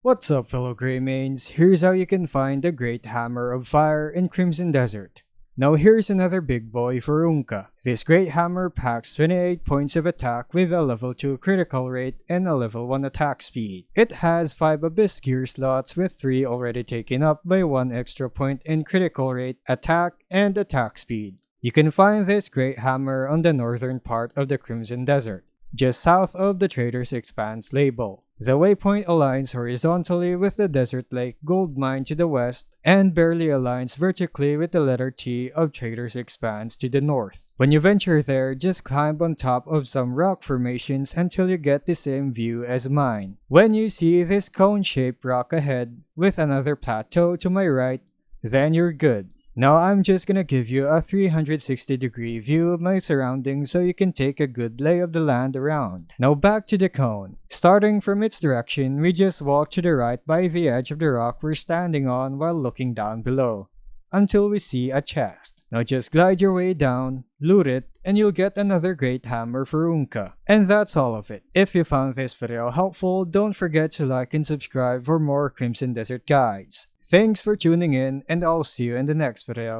What's up, fellow Greymanes? Here's how you can find the Greathammer of Fire in Crimson Desert. Now here's another big boy for Unka. This Greathammer packs 28 points of attack with a level 2 critical rate and a level 1 attack speed. It has 5 Abyss Gear slots with 3 already taken up by 1 extra point in critical rate, attack, and attack speed. You can find this Greathammer on the northern part of the Crimson Desert, just south of the Trader's Expanse label. The waypoint aligns horizontally with the Desert Lake gold mine to the west and barely aligns vertically with the letter T of Trader's Expanse to the north. When you venture there, just climb on top of some rock formations until you get the same view as mine. When you see this cone-shaped rock ahead with another plateau to my right, then you're good. Now I'm just gonna give you a 360-degree view of my surroundings so you can take a good lay of the land around. Now back to the cone. Starting from its direction, we just walk to the right by the edge of the rock we're standing on while looking down below, until we see a chest. Now just glide your way down, loot it, and you'll get another Greathammer for Unka. And that's all of it. If you found this video helpful, don't forget to like and subscribe for more Crimson Desert guides. Thanks for tuning in, and I'll see you in the next video.